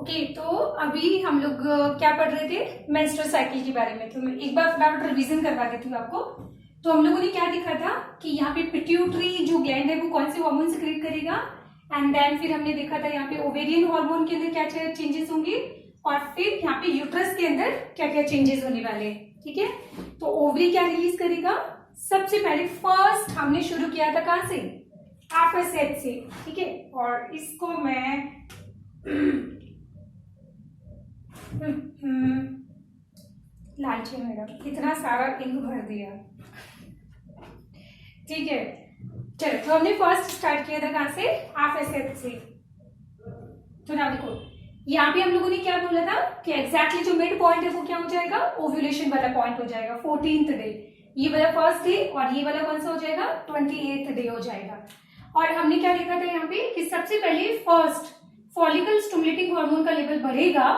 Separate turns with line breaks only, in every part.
Okay तो अभी हम लोग क्या पढ़ रहे थे, मेंस्ट्रुअल साइकिल के बारे में। तो मैं एक बार फटाफट रिवीजन करवा देती हूँ आपको। तो हम लोगों ने क्या देखा था कि यहाँ पे पिट्यूटरी जो ग्लैंड है वो कौन से हार्मोन सिक्रेट करेगा, एंड देन फिर हमने देखा था यहाँ पे ओवेरियन हार्मोन के अंदर क्या क्या चेंजेस होंगे, और फिर यहाँ पे यूट्रस के अंदर क्या क्या चेंजेस होने वाले हैं। ठीक है, तो ओवरी क्या रिलीज करेगा, सबसे पहले फर्स्ट हमने शुरू किया था कहां से, एफएसएच से। ठीक है, और इसको मैं लालची मैडम इतना सारा इंक भर दिया। ठीक है, चलो तो हमने फर्स्ट स्टार्ट किया था कहां से, एफएसएच से। तो ना देखो यहाँ पे हम लोगों ने क्या बोला था कि एग्जैक्टली जो मिड पॉइंट है वो क्या हो जाएगा, ओव्यूलेशन वाला पॉइंट हो जाएगा, 14th डे। ये वाला फर्स्ट डे और ये वाला कौन सा हो जाएगा, 28th डे हो जाएगा। और हमने क्या देखा था यहाँ पे कि सबसे पहले फर्स्ट फॉलिकल स्टिमुलेटिंग हार्मोन का लेवल बढ़ेगा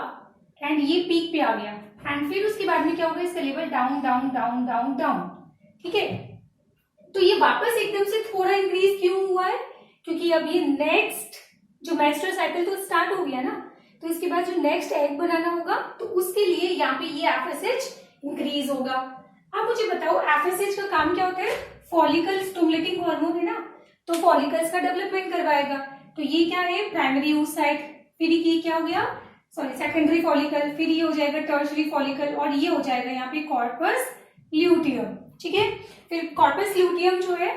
एंड ये पीक पे आ गया, एंड फिर उसके बाद में क्या होगा, इसका level down down down down down. ठीक है, तो ये वापस एकदम से थोड़ा इंक्रीज क्यों हुआ है, क्योंकि अब ये नेक्स्ट जो मेंस्ट्रुअल साइकिल तो स्टार्ट हो गया ना, तो इसके बाद जो नेक्स्ट एग बनाना होगा तो उसके लिए यहाँ पे ये एफएसएच इंक्रीज होगा। अब मुझे बताओ एफएसएच का काम क्या होता है, फॉलिकल स्टिमुलेटिंग हार्मोन है ना, तो फॉलिकल्स का डेवलपमेंट करवाएगा। तो ये क्या है, प्राइमरी oocyte, फिर ये क्या हो गया, सॉरी सेकेंडरी फॉलिकल, फिर ये हो जाएगा टर्शरी फॉलिकल, और ये हो जाएगा यहाँ पे कॉर्पस ल्यूटियम। ठीक है, फिर कॉर्पस ल्यूटियम जो है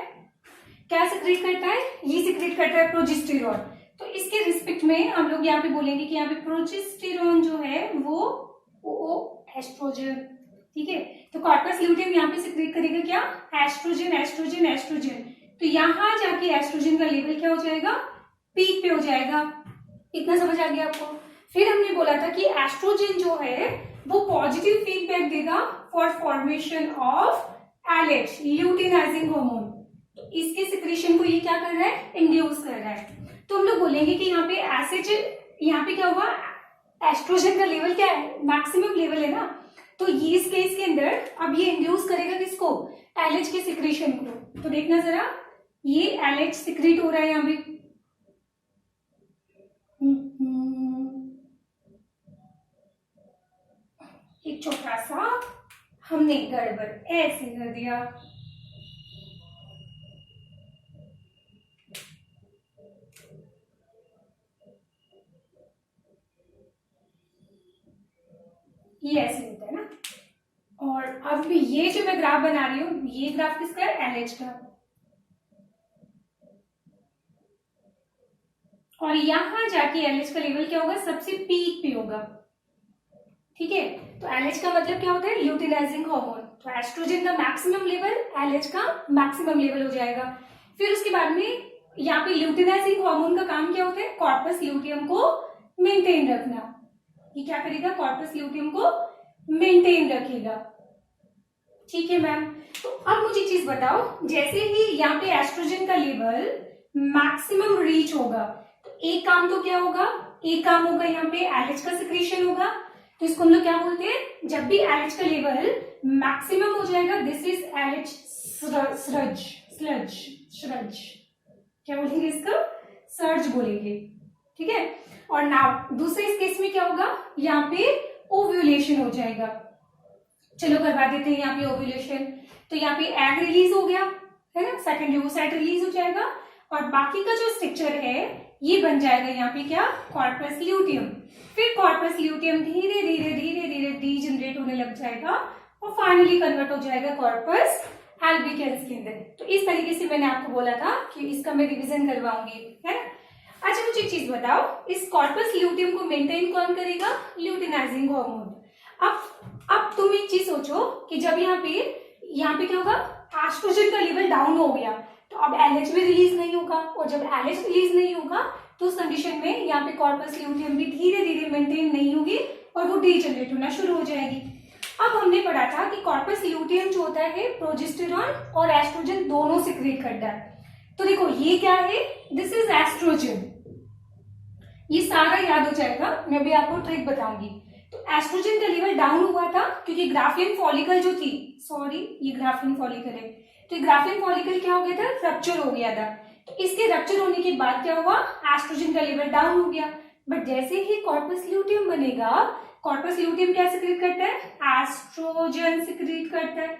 क्या सिक्रेट करता है, ये सिक्रेट करता है प्रोजेस्टेरॉन। तो इसके रिस्पेक्ट में हम लोग यहाँ पे बोलेंगे कि यहाँ पे प्रोजेस्टेरॉन जो है वो एस्ट्रोजन। ठीक है, तो कॉर्पस ल्यूटियम यहाँ पे सिक्रेट करेगा क्या, एस्ट्रोजन एस्ट्रोजन एस्ट्रोजन। तो यहाँ जाके एस्ट्रोजन का लेवल क्या हो जाएगा, पीक पे हो जाएगा। इतना समझ आ गया आपको। फिर हमने बोला था कि एस्ट्रोजन जो है वो पॉजिटिव फीडबैक देगा for formation of LH, luteinizing hormone. तो इसके सिक्रेशन को ये क्या कर रहा है, इंड्यूस कर रहा है। तो हम लोग बोलेंगे कि यहाँ पे एसिड, यहाँ पे क्या हुआ, एस्ट्रोजन का लेवल क्या है, मैक्सिमम लेवल है ना, तो ये इस केस के अंदर अब ये इंड्यूस करेगा किसको, एलएच के सिक्रेशन को। तो देखना जरा, ये एलएच सिक्रेट हो रहा है यहाँ पे। एक छोटा सा हमने गड़बड़ ऐसे कर दिया। ये ऐसे होता है ना, और अब ये जो मैं ग्राफ बना रही हूं, ये ग्राफ किसका है, एलएच का, और यहां जाके एलएच का लेवल क्या होगा, सबसे पीक पे होगा। ठीक है, तो एलएच का मतलब क्या होता है, ल्यूटिनाइजिंग हार्मोन। तो एस्ट्रोजन का मैक्सिमम लेवल, एलएच का मैक्सिमम लेवल हो जाएगा। फिर उसके बाद में यहाँ पे ल्यूटिनाइजिंग हार्मोन का काम क्या होता है, कॉर्पस ल्यूटियम को मेंटेन रखना। ये क्या करेगा, कॉर्पस ल्यूटियम को मेंटेन रखेगा। ठीक है मैम, तो अब मुझे चीज बताओ, जैसे ही यहाँ पे एस्ट्रोजन का लेवल मैक्सिमम रीच होगा तो एक काम तो क्या होगा, एक काम होगा यहाँ पे एलएच का सिक्रेशन होगा। तो इसको हम लोग क्या बोलते हैं, जब भी एलएच का लेवल मैक्सिमम हो जाएगा, this is LH sludge, sludge sludge क्या बोलेंगे इसको, सर्ज बोलेंगे। ठीक है, और नाउ दूसरे इस केस में क्या होगा, यहाँ पे ओव्यूलेशन हो जाएगा। चलो करवा देते हैं यहाँ पे ओव्यूलेशन। तो यहाँ पे एग रिलीज हो गया है ना, सेकेंडरी oocyte रिलीज हो जाएगा, और बाकी का जो स्ट्रक्चर है ये बन जाएगा यहाँ पे क्या, कॉर्पस ल्यूटियम। फिर कॉर्पस ल्यूटियम धीरे धीरे धीरे धीरे डीजनरेट होने लग जाएगा और फाइनली कन्वर्ट हो जाएगा कॉर्पस एल्बिकेंस के अंदर। तो इस तरीके से मैंने आपको बोला था कि इसका मैं रिविजन करवाऊंगी, है ना। अच्छा मुझे एक चीज बताओ, इस कॉर्पस ल्यूटियम को मेंटेन कौन करेगा, ल्यूटिनाइजिंग हार्मोन। अब तुम एक चीज सोचो कि जब यहाँ पे क्या होगा, एस्ट्रोजन का लेवल डाउन हो गया तो अब एलएच भी रिलीज नहीं होगा, और जब एलएच रिलीज नहीं होगा तो उस कंडीशन में यहाँ पे कॉर्पस ल्यूटियम भी धीरे धीरे मेंटेन नहीं होगी और वो डीजनरेट होना शुरू हो जाएगी। अब हमने पढ़ा था कि कॉर्पस ल्यूटियम जो होता है प्रोजेस्टेरॉन और एस्ट्रोजन दोनों सिक्रेट करता है। तो देखो ये क्या है, दिस इज एस्ट्रोजन। ये सारा याद हो जाएगा, मैं भी आपको ट्रिक बताऊंगी। तो एस्ट्रोजन का लेवल डाउन हुआ था क्योंकि ग्राफियन फॉलिकल जो थी, सॉरी ये ग्राफियन फॉलिकल है, तो ग्राफियन फॉलिकल क्या हो गया था, रप्चर हो गया था। तो इसके रप्चर होने के बाद क्या हुआ, एस्ट्रोजन का लेवल डाउन हो गया। बट जैसे ही कॉर्पस ल्यूटियम बनेगा, कॉर्पस ल्यूटियम क्या सिक्रीट करता है, एस्ट्रोजन सिक्रीट करता है।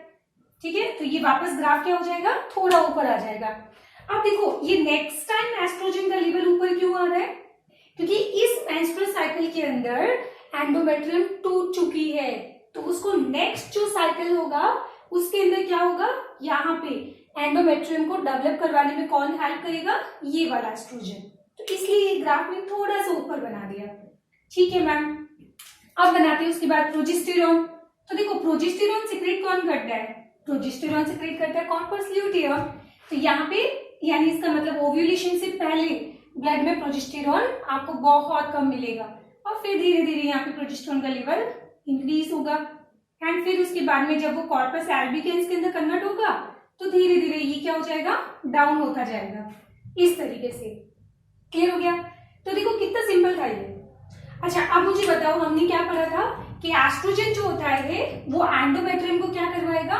ठीक है, तो ये वापस ग्राफ क्या हो जाएगा, थोड़ा ऊपर आ जाएगा। अब देखो ये नेक्स्ट टाइम एस्ट्रोजन का लेवल ऊपर क्यों आ रहा है, क्योंकि इस मेंस्ट्रुअल साइकिल के अंदर एंडोमेट्रियम टूट चुकी है, तो उसको नेक्स्ट जो साइकिल होगा उसके अंदर क्या होगा, यहाँ पे एंडोमेट्रियम को डेवलप करवाने में कौन हेल्प करेगा, ये वाला एस्ट्रोजन। तो इसलिए ये ग्राफ में थोड़ा सा ऊपर बना दिया। ठीक है मैम, अब बनाते हैं उसके बाद प्रोजेस्टेरॉन। तो देखो प्रोजेस्टेरॉन सिक्रेट कौन करता है, प्रोजेस्टेरॉन सिक्रेट करता है कॉर्पस ल्यूटियम। तो यहाँ पे यानी इसका मतलब ओव्यूलेशन से पहले ब्लड में प्रोजेस्टेरॉन आपको बहुत कम मिलेगा, और फिर धीरे धीरे यहाँ पे प्रोजेस्टेरॉन का लेवल इंक्रीज होगा, एंड फिर उसके बाद में जब वो कॉर्पस एल्बिकेंस के अंदर कन्वर्ट होगा तो धीरे धीरे ये क्या हो जाएगा, डाउन होता जाएगा इस तरीके से। क्लियर हो गया। तो देखो कितना सिंपल था ये। अच्छा अब मुझे बताओ, हमने क्या पढ़ा था कि एस्ट्रोजन जो होता है वो एंडोमेट्रियम को क्या करवाएगा,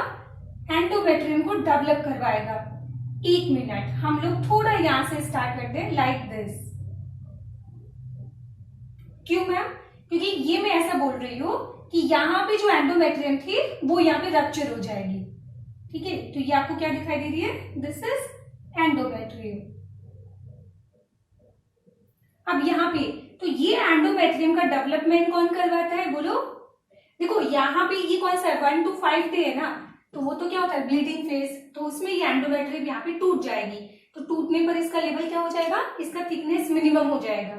एंडोमेट्रियम को डेवलप करवाएगा। एक मिनट, हम लोग थोड़ा यहां से स्टार्ट करते हैं लाइक दिस। क्यों मैम, क्योंकि ये मैं ऐसा बोल रही हूं कि यहाँ पे जो एंडोमेट्रियम थी वो यहाँ पे रप्चर हो जाएगी। ठीक है, तो ये आपको क्या दिखाई दे रही है, दिस इज एंडोमेट्रियम। अब यहाँ पे तो ये एंडोमेट्रियम का डेवलपमेंट कौन करवाता है बोलो, देखो यहाँ पे ये कौन सा है 1 to 5 डे है ना, तो वो तो क्या होता है ब्लीडिंग फेज, तो उसमें ये एंडोमेट्रियम यहाँ पे टूट जाएगी, तो टूटने पर इसका लेवल क्या हो जाएगा, इसका थिकनेस मिनिमम हो जाएगा,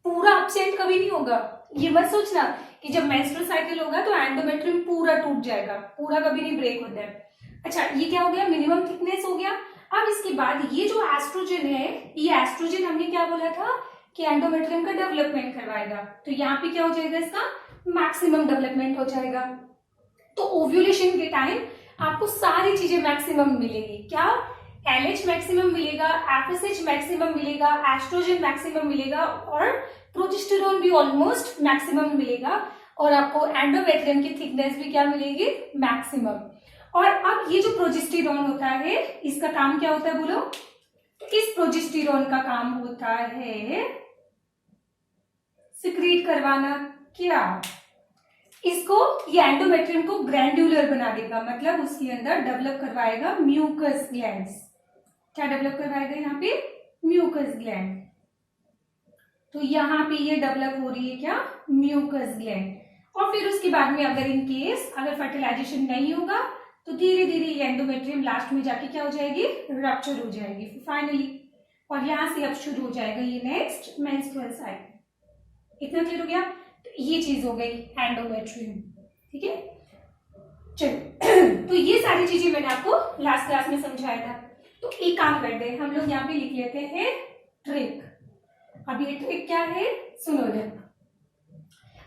पूरा अपसेट कभी नहीं होगा। ये मत सोचना कि जब मेंस्ट्रुअल साइकिल होगा तो एंडोमेट्रियम पूरा टूट जाएगा, पूरा कभी नहीं ब्रेक होता है। अच्छा ये क्या हो गया, मिनिमम थिकनेस हो गया। अब इसके बाद ये जो एस्ट्रोजन है, ये एस्ट्रोजन हमने क्या बोला था कि एंडोमेट्रियम का डेवलपमेंट करवाएगा, तो यहाँ पे क्या हो जाएगा, इसका मैक्सिमम डेवलपमेंट हो जाएगा। तो ओव्यूलेशन के टाइम आपको सारी चीजें मैक्सिमम मिलेगी, क्या एलएच मैक्सिमम मिलेगा, एफएसएच मैक्सिमम मिलेगा, एस्ट्रोजन मैक्सिमम मिलेगा, और प्रोजेस्टेरॉन भी ऑलमोस्ट मैक्सिमम मिलेगा, और आपको एंडोमेट्रियम की थिकनेस भी क्या मिलेगी, मैक्सिमम। और अब ये जो प्रोजेस्टेरॉन होता है इसका काम क्या होता है बोलो, इस प्रोजेस्टेरॉन का काम होता है सिक्रीट करवाना, क्या इसको, ये एंडोमेट्रियम को ग्रैंडुलर बना देगा, मतलब उसके अंदर डेवलप करवाएगा म्यूकस ग्लैंड्स। क्या डेवलप करवाएगा यहाँ पे, म्यूकस ग्लैंड। तो यहाँ पे ये डेवलप हो रही है क्या, म्यूकस ग्लैंड। और फिर उसके बाद में अगर इन केस अगर फर्टिलाइजेशन नहीं होगा तो धीरे धीरे ये एंडोमेट्रियम लास्ट में जाके क्या हो जाएगी, रप्चर हो जाएगी फाइनली, और यहाँ से अब शुरू हो जाएगा ये नेक्स्ट मेंस्ट्रुअल साइकिल। इतना क्लियर हो गया। तो ये चीज हो गई एंडोमेट्रियम। ठीक है, चलो तो ये सारी चीजें मैंने आपको लास्ट क्लास में समझाया था। तो एक काम करते हैं, हम लोग यहाँ पे लिख लेते हैं ट्रिक। अब ये ट्रिक क्या है सुनो ले।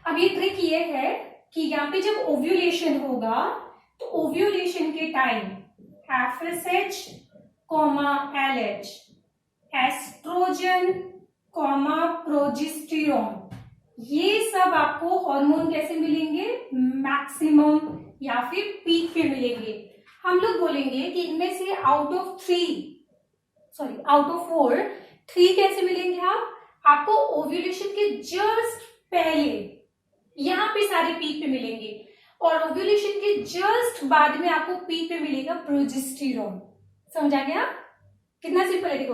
अब ये ट्रिक ये है कि यहाँ पे जब ओव्यूलेशन होगा तो ओव्यूलेशन के time FSH comma LH, oestrogen comma progesterone, ये सब आपको हार्मोन कैसे मिलेंगे, मैक्सिमम या फिर पीक पे मिलेंगे। हम लोग बोलेंगे कि इनमें से आउट ऑफ 4 3 कैसे मिलेंगे, आपको ओव्यूलेशन के जस्ट पहले यहाँ पे सारे पीक पे मिलेंगे, और ओव्यूलेशन के जस्ट बाद में आपको पीक पे मिलेगा प्रोजेस्टेरॉन। समझा गया, कितना सिंपल है। देखो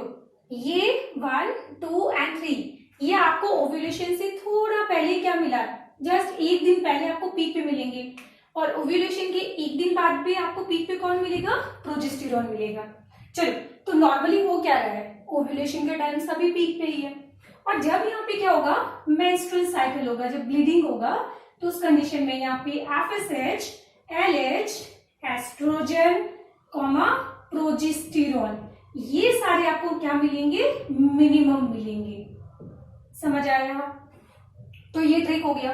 ये 1 2 एंड 3 ये आपको ओव्यूलेशन से थोड़ा पहले क्या मिला, जस्ट एक दिन पहले आपको पीक पे मिलेंगे, और ओव्यूलेशन के एक दिन बाद भी आपको पीक पे कौन मिलेगा, प्रोजेस्टेरॉन मिलेगा। चलो तो नॉर्मली हो क्या रहा है, ओव्यूलेशन के टाइम सभी पीक पे ही है, और जब यहाँ पे क्या होगा, मेंस्ट्रुअल साइकिल होगा, जब ब्लीडिंग होगा तो उस कंडीशन में यहाँ पे FSH, LH, oestrogen comma progesterone, ये सारे आपको क्या मिलेंगे, मिनिमम मिलेंगे। समझ आया। तो ये ट्रिक हो गया।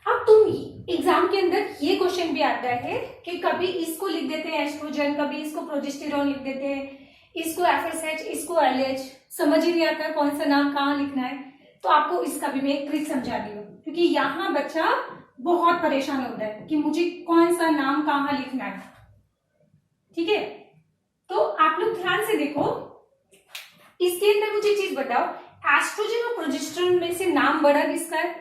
अब तुम एग्जाम के अंदर ये क्वेश्चन भी आता है कि कभी इसको लिख देते हैं एस्ट्रोजन, कभी इसको प्रोजेस्टेरॉन लिख देते हैं, इसको एफएसएच, इसको एलएच, समझ ही नहीं आता कौन सा नाम कहाँ लिखना है। तो आपको इसका भी मैं एक ट्रिक समझा दी हूँ, क्योंकि यहाँ बच्चा बहुत परेशान होता है कि मुझे कौन सा नाम कहाँ लिखना है। ठीक है, तो आप लोग ध्यान से देखो, इसके अंदर मुझे चीज बताओ, एस्ट्रोजन और प्रोजेस्टेरोन में से नाम बड़ा किसका है?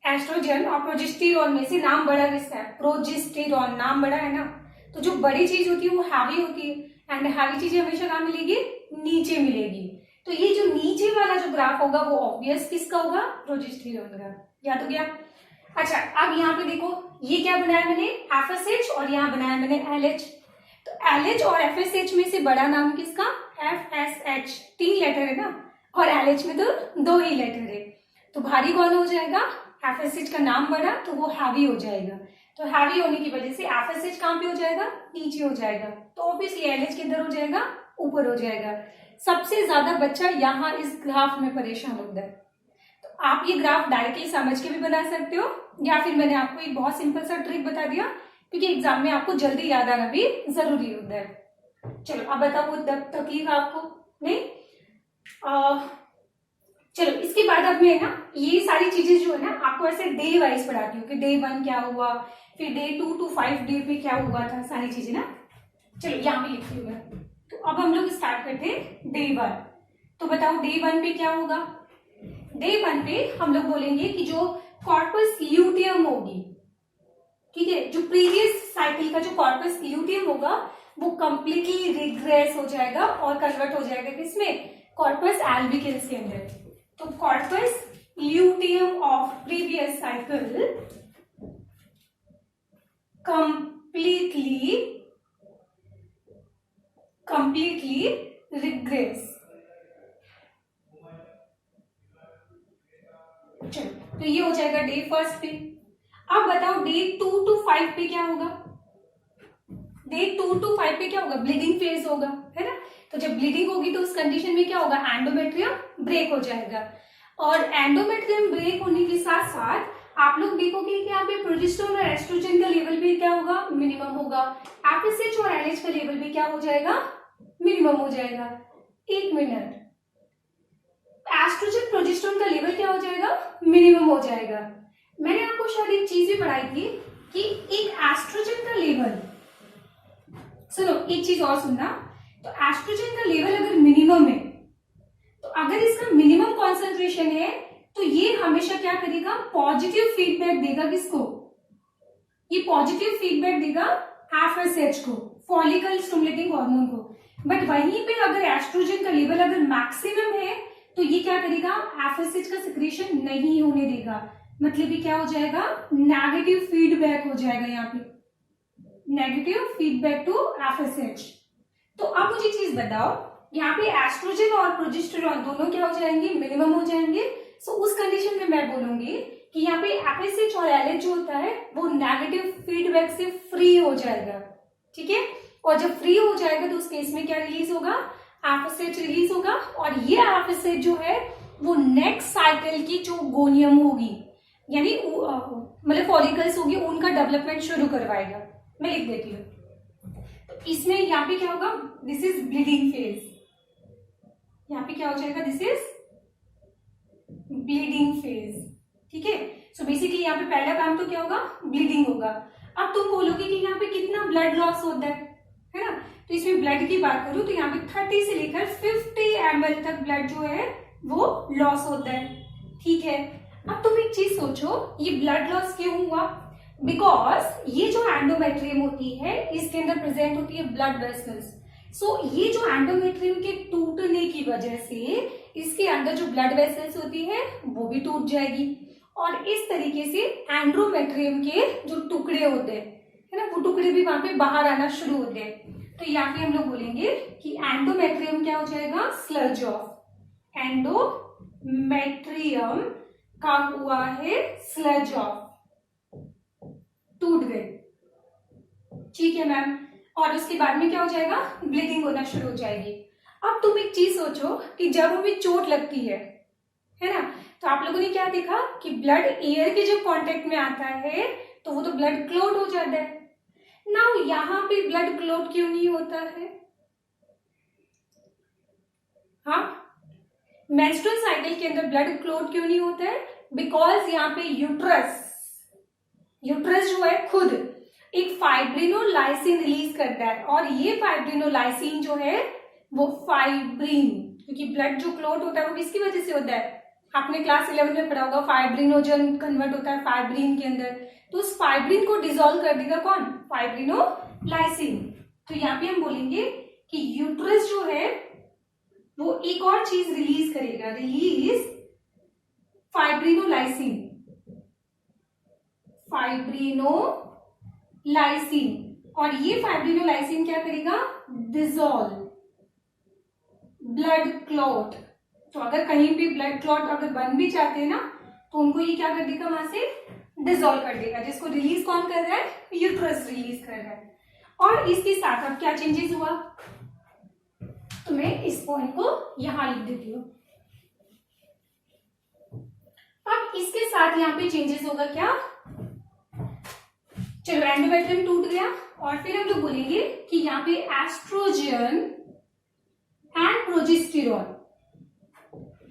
एस्ट्रोजन और प्रोजेस्टेरोन में से नाम बड़ा किसका है? प्रोजेस्टेरोन नाम बड़ा है ना। तो जो बड़ी चीज होती है वो हैवी होती है, एंड हैवी चीजें हमेशा कहाँ मिलेगी? नीचे मिलेगी। तो ये जो नीचे वाला जो ग्राफ होगा वो ऑब्वियस किसका होगा? प्रोजेस्टेरोन का। याद हो गया? अच्छा, अब यहाँ पे देखो, ये क्या बनाया मैंने? FSH, और यहाँ बनाया मैंने LH। तो LH और FSH में से बड़ा नाम किसका? FSH, 3 लेटर है ना, और LH में तो 2 ही लेटर है। तो भारी कौन हो जाएगा? FSH का नाम बड़ा, तो वो हैवी हो जाएगा। तो हैवी होने की वजह से FSH कहाँ पे हो जाएगा? नीचे हो जाएगा। तो ऑब्वियसली LH किधर हो जाएगा? ऊपर हो जाएगा। सबसे ज्यादा बच्चा यहाँ इस ग्राफ में परेशान होता है। तो आप ये ग्राफ डायरेक्टली समझ के भी बना सकते हो, या फिर मैंने आपको एक बहुत सिंपल सा ट्रिक बता दिया, क्योंकि एग्जाम में आपको जल्दी याद आना भी जरूरी होता है। चलो अब बताओ, तकलीफ आपको नहीं? चलो इसके बाद अब मैं ना ये सारी चीजें जो है ना आपको ऐसे डे वाइज पढ़ाती हूँ कि डे 1 क्या हुआ, फिर डे 2 to 5 डे पे क्या हुआ था, सारी चीजें ना। चलो यहाँ पे लिखती हूँ मैं। तो अब हम लोग स्टार्ट करते हैं डे 1। तो बताओ डे 1 पे क्या होगा? डे 1 पे हम लोग बोलेंगे कि जो कॉर्पस ल्यूटियम होगी, ठीक है, जो प्रीवियस साइकिल का जो कॉर्पस ल्यूटियम होगा वो कंप्लीटली रिग्रेस हो जाएगा और कन्वर्ट हो जाएगा किसमें? कॉर्पस एल्बिकन्स के अंदर। तो corpus luteum of previous cycle completely regress। चलो, तो ये हो जाएगा डे 1 पे। अब बताओ डे 2 to 5 पे क्या होगा? डे 2 to 5 पे क्या होगा? ब्लीडिंग फेज होगा, है ना। तो जब ब्लीडिंग होगी तो उस कंडीशन में क्या होगा? एंडोमेट्रियम ब्रेक हो जाएगा। और एंडोमेट्रियम ब्रेक होने के साथ साथ आप लोग देखोगे कि यहाँ पे प्रोजेस्टेरोन और एस्ट्रोजन का लेवल भी क्या होगा? मिनिमम होगा। FSH और LH का लेवल भी क्या हो जाएगा? मिनिमम हो जाएगा। एक मिनट, एस्ट्रोजन प्रोजेस्टेरोन का लेवल क्या हो जाएगा? मिनिमम हो जाएगा। मैंने आपको शायद एक चीज भी पढ़ाई थी कि एक एस्ट्रोजन का लेवल, सुनो एक चीज और सुनना, तो एस्ट्रोजन का लेवल अगर मिनिमम है, तो अगर इसका मिनिमम कॉन्सेंट्रेशन है तो ये हमेशा क्या करेगा? पॉजिटिव फीडबैक देगा। किसको? ये पॉजिटिव फीडबैक देगा FSH को, फॉलिकल स्टिमुलेटिंग हार्मोन को। बट वहीं पे अगर एस्ट्रोजन का लेवल अगर मैक्सिमम है तो ये क्या करेगा? FSH का सिक्रीशन नहीं होने देगा। मतलब ये क्या हो जाएगा? नेगेटिव फीडबैक हो जाएगा, यहाँ पे नेगेटिव फीडबैक टू FSH। तो अब मुझे चीज बताओ, यहाँ पे एस्ट्रोजन और प्रोजेस्टेरोन दोनों क्या हो जाएंगे? मिनिमम हो जाएंगे। सो उस कंडीशन में मैं बोलूंगी कि यहाँ पे FSH और LH जो होता है वो नेगेटिव फीडबैक से फ्री हो जाएगा, ठीक है। और जब फ्री हो जाएगा तो उस केस में क्या रिलीज होगा? FSH रिलीज होगा। और ये FSH जो है वो नेक्स्ट साइकिल की जो गोनियम होगी, यानी मतलब फॉलिकल्स होगी, उनका डेवलपमेंट शुरू करवाएगा। मैं लिख देती हूँ। तो इसमें यहाँ पे क्या होगा? This is bleeding phase. यहाँ पे क्या हो जाएगा? दिस इज ब्लीडिंग फेज, ठीक है। सो बेसिकली यहाँ पे पहला काम तो क्या होगा? ब्लीडिंग होगा। अब तुम बोलोगे कि यहाँ पे कितना ब्लड लॉस होता है ना। तो इसमें ब्लड की बात करूं तो यहाँ पे 30 से लेकर 50 ml तक ब्लड जो है वो लॉस होता है, ठीक है। अब तुम एक चीज सोचो, ये ब्लड लॉस क्यों हुआ? बिकॉज ये जो एंडोमेट्रियम होती है इसके अंदर प्रेजेंट होती है ब्लड वेसल्स। सो ये जो एंडोमेट्रियम के टूटने की वजह से इसके अंदर जो ब्लड वेसल्स होती है वो भी टूट जाएगी, और इस तरीके से एंड्रोमेट्रियम के जो टुकड़े होते हैं, है ना, वो टुकड़े भी वहां पे बाहर आना शुरू होते हैं। तो यहाँ पे हम लोग बोलेंगे कि एंडोमेट्रियम क्या हो जाएगा? Sludge of. एंडोमेट्रियम का हुआ है स्लज ऑफ, टूट गए, ठीक है मैम। और उसके बाद में क्या हो जाएगा? ब्लीडिंग होना शुरू हो जाएगी। अब तुम एक चीज सोचो कि जब हमें चोट लगती है ना, तो आप लोगों ने क्या देखा कि ब्लड एयर के जब कांटेक्ट में आता है तो वो तो ब्लड क्लॉट हो जाता है। नाउ यहाँ पे ब्लड क्लॉट क्यों नहीं होता है? हाँ, मेंस्ट्रुअल साइकिल के अंदर ब्लड क्लॉट क्यों नहीं होता है? बिकॉज यहाँ पे यूट्रस जो है खुद एक फाइब्रिनोलाइसिन रिलीज करता है, और ये फाइब्रिनोलाइसिन जो है वो फाइब्रिन क्योंकि ब्लड जो क्लॉट होता है वो किसकी वजह से होता है, आपने क्लास 11 में पढ़ा होगा, फाइब्रिनोजन कन्वर्ट होता है फाइब्रिन के अंदर, तो उस फाइब्रिन को डिसॉल्व कर देगा कौन, फाइब्रिनोलाइसिन। तो यहाँ पे हम बोलेंगे कि यूट्रस जो है वो एक और चीज रिलीज करेगा, रिलीज फाइब्रिनोलाइसिन, फाइब्रिनोलाइसिन, और ये फाइब्रिनोलाइसिन क्या करेगा, डिसॉल्व ब्लड क्लॉट। तो अगर कहीं भी ब्लड क्लॉट अगर बन भी जाते हैं ना, तो उनको ये क्या कर देगा, वहां से डिसॉल्व कर देगा, जिसको रिलीज कौन कर रहा है, यूट्रस रिलीज कर रहा है। और इसके साथ अब क्या चेंजेस हुआ, तो मैं इस पॉइंट को यहां लिख देती हूं। अब इसके साथ यहाँ पे चेंजेस होगा क्या, चलो एंडोमेट्रियम टूट गया, और फिर हम लोग बोलेंगे कि यहाँ पे एस्ट्रोजन एंड प्रोजेस्टेरॉन,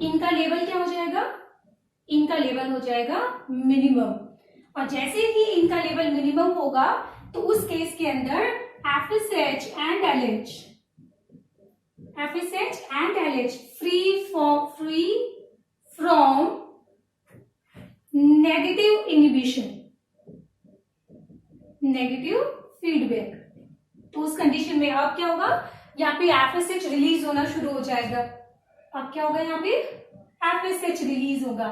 इनका लेवल क्या हो जाएगा, इनका लेवल हो जाएगा मिनिमम। और जैसे ही इनका लेवल मिनिमम होगा तो उस केस के अंदर FSH and LH, FSH and LH free from negative inhibition, negative feedback, तो उस कंडीशन में अब क्या होगा, यहाँ पे FSH रिलीज होना शुरू हो जाएगा। अब क्या होगा, यहाँ पे FSH रिलीज होगा,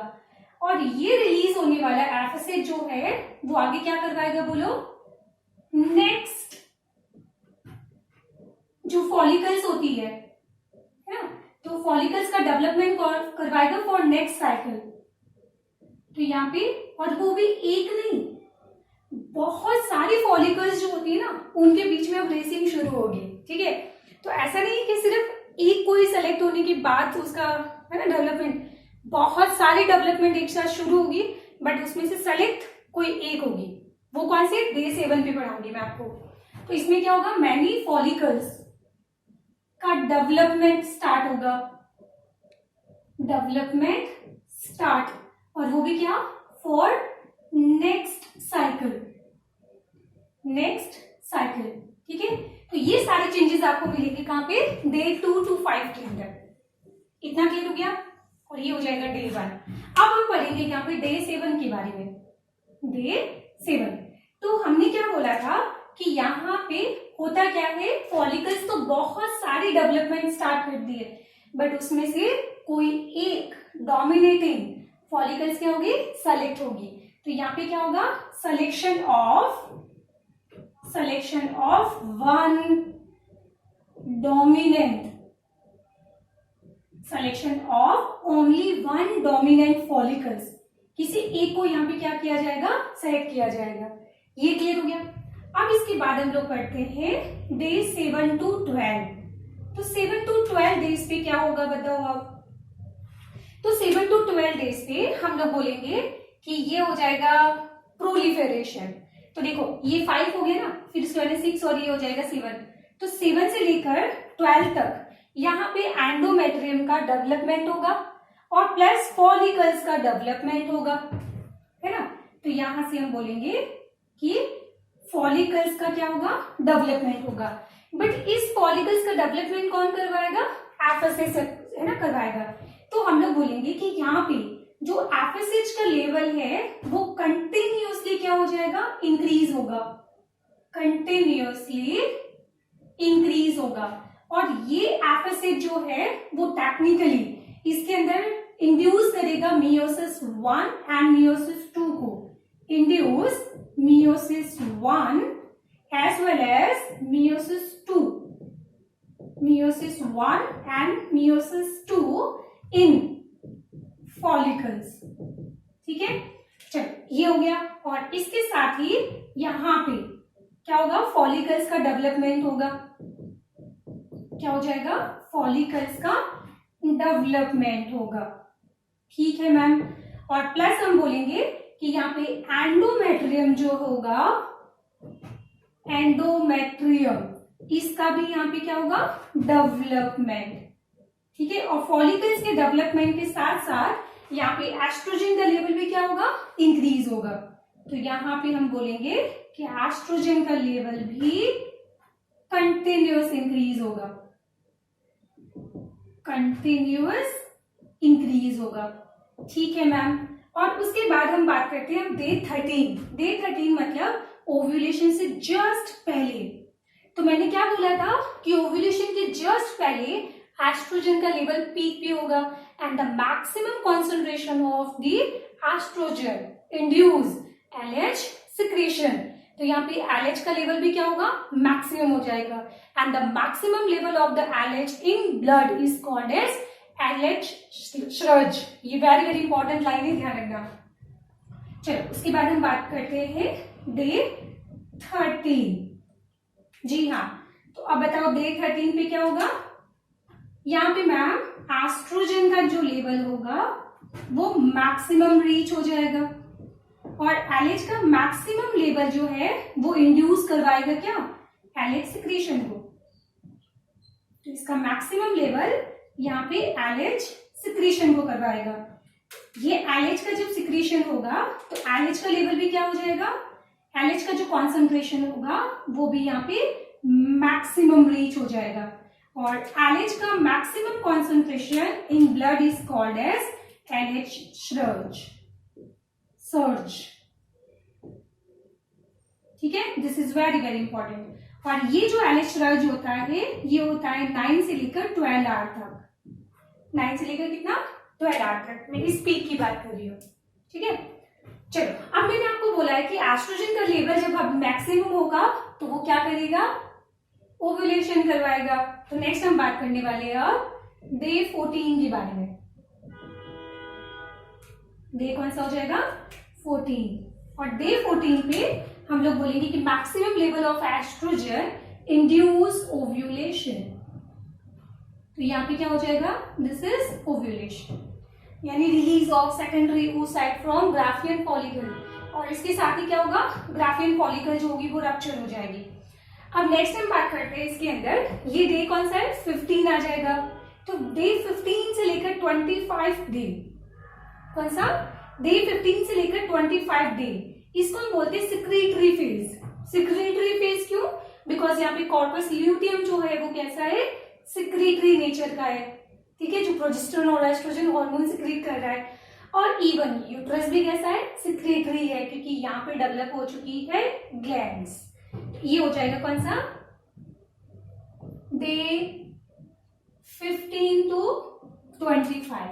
और ये रिलीज होने वाला FSH जो है वो आगे क्या करवाएगा, बोलो, नेक्स्ट जो फॉलिकल्स होती है ना, तो फॉलिकल्स का डेवलपमेंट करवाएगा फॉर नेक्स्ट साइकिल। तो यहाँ पे, और वो भी एक नहीं, बहुत सारी फॉलिकल्स जो होती है ना, उनके बीच में अब रेसिंग शुरू होगी, ठीक है। तो ऐसा नहीं है कि सिर्फ एक कोई सेलेक्ट होने के बाद उसका है ना डेवलपमेंट, बहुत सारी डेवलपमेंट एक साथ शुरू होगी, बट उसमें से सेलेक्ट कोई एक होगी, वो कौन से, डे 7 पे पढ़ाऊंगी मैं आपको। तो इसमें क्या होगा, मैनी फॉलिकल्स का डेवलपमेंट स्टार्ट होगा, डेवलपमेंट स्टार्ट, और वो भी क्या, for next cycle, next cycle, ठीक है। तो ये सारे चेंजेस आपको मिलेंगे कहां पे, डे 2 to 5 के अंदर। इतना क्लियर हो गया, और ये हो जाएगा डे 1। अब हम पढ़ेंगे यहाँ पे डे 7 के बारे में, डे 7। तो हमने क्या बोला था कि यहाँ पे होता क्या है, फॉलिकल्स तो बहुत सारी डेवलपमेंट स्टार्ट कर दी है, बट उसमें से कोई एक डोमिनेटिंग फॉलिकल्स क्या होगी, सेलेक्ट होगी। तो यहाँ पे क्या होगा, selection of one dominant, selection of only one dominant follicles, किसी एक को यहाँ पे क्या किया जाएगा, सेलेक्ट किया जाएगा। ये क्लियर हो गया। अब इसके बाद हम लोग पढ़ते हैं डे 7 to 12। तो 7 to 12 डेज पे क्या होगा बताओ आप, तो 7 to 12 डेज पे हम लोग बोलेंगे कि ये हो जाएगा प्रोलिफेरेशन। तो देखो ये 5 हो गया ना, फिर इसके बाद 6 और ये हो जाएगा 7। तो 7 से लेकर 12 तक यहाँ पे एंडोमेट्रियम का डेवलपमेंट होगा और प्लस फॉलिकल्स का डेवलपमेंट होगा, है ना। तो यहां से हम बोलेंगे कि फॉलिकल्स का क्या होगा, डेवलपमेंट होगा। बट इस फॉलिकल्स का डेवलपमेंट कौन करवाएगा, एफएसएच है ना करवाएगा। तो हम लोग बोलेंगे कि यहाँ पे जो एफएसएच का लेवल है वो कंटिन्यूअसली क्या हो जाएगा, इंक्रीज होगा, कंटिन्यूअसली इंक्रीज होगा। और ये एफएसएच जो है वो टेक्निकली इसके अंदर इंड्यूस करेगा मियोसिस 1 एंड मियोसिस 2 को, induce meiosis 1 as well as meiosis 2, meiosis 1 and meiosis 2 in follicles, ठीक है। चलो ये हो गया। और इसके साथ ही यहां पे क्या होगा, फॉलिकल्स का डेवलपमेंट होगा। क्या हो जाएगा, फॉलिकल्स का डेवलपमेंट होगा, ठीक है मैम। और प्लस हम बोलेंगे कि यहाँ पे एंडोमेट्रियम जो होगा, एंडोमेट्रियम, इसका भी यहाँ पे क्या होगा, डेवलपमेंट, ठीक है। और फॉलिकल्स के डेवलपमेंट के साथ साथ यहाँ पे एस्ट्रोजन का लेवल भी क्या होगा, इंक्रीज होगा। तो यहाँ पे हम बोलेंगे कि एस्ट्रोजन का लेवल भी कंटिन्यूअस इंक्रीज होगा, कंटिन्यूअस इंक्रीज होगा। ठीक है मैम। और उसके बाद हम बात करते हैं डे 13। डे 13 मतलब ओव्यूलेशन से जस्ट पहले। तो मैंने क्या बोला था कि ओव्यूलेशन के जस्ट पहले एस्ट्रोजन का लेवल पीक पे होगा and the maximum concentration of the oestrogen induce LH secretion. तो यहाँ पे एलएच का लेवल भी क्या होगा, मैक्सिमम हो जाएगा and the maximum level of the LH in blood is called as LH surge. ये वेरी वेरी इंपॉर्टेंट लाइन है, ध्यान रखना। चलो उसके बाद हम बात करते हैं डे 13। जी हाँ, तो अब बताओ डे 13 पे क्या होगा। यहाँ पे मैम एस्ट्रोजन का जो लेवल होगा वो मैक्सिमम रीच हो जाएगा और एलएच का मैक्सिमम लेवल जो है वो इंड्यूस करवाएगा क्या, एलएच सिक्रीशन को। तो इसका मैक्सिमम लेवल यहाँ पे एलएच सिक्रीशन को करवाएगा। ये एलएच का जब सिक्रीशन होगा तो एलएच का लेवल भी क्या हो जाएगा, एलएच का जो कॉन्सेंट्रेशन होगा वो भी यहाँ पे मैक्सिमम रीच हो जाएगा और एलएच का maximum concentration in blood is called as LH surge. ठीक है, this is very very important. और ये जो एलएच सर्ज होता है ये होता है 9 से लेकर 12 आवर तक। 9 से लेकर कितना, 12 आवर तक। मैं इस पीक की बात कर रही हूँ। ठीक है, चलो अब मैंने आपको बोला है कि एस्ट्रोजन का लेवल जब अब मैक्सिमम होगा तो वो क्या करेगा, ओव्यूलेशन करवाएगा। तो नेक्स्ट हम बात करने वाले हैं अब डे 14 के बारे में। डे कौन सा हो जाएगा, 14। और डे 14 पे हम लोग बोलेंगे कि maximum level of oestrogen induce ovulation. तो यहाँ पे क्या हो जाएगा, दिस इज ओव्यूलेशन यानी release of secondary oocyte from Graafian follicle. और इसके साथ ही क्या होगा, ग्राफियन फॉलिकल जो होगी वो रप्चर हो जाएगी। अब नेक्स्ट हम बात करते हैं इसके अंदर, ये डे कौन सा है, 15 आ जाएगा। तो डे 15 से लेकर 25 डे, कौन सा, डे 15 से लेकर 25 डे, इसको हम बोलते हैं सिक्रीटरी फेज। सिक्रीटरी फेज क्यों, बिकॉज यहाँ पे कॉर्पस ल्यूटियम जो है वो कैसा है, सिक्रीटरी नेचर का है। ठीक है, जो प्रोजेस्टेरोन और एस्ट्रोजन हार्मोन सिक्रीट कर रहा है। और इवन यूट्रस भी कैसा है, सिक्रीटरी है क्योंकि यहाँ पे डेवलप हो चुकी है ग्लैंड्स। ये हो जाएगा कौन सा, डे 15 to 25।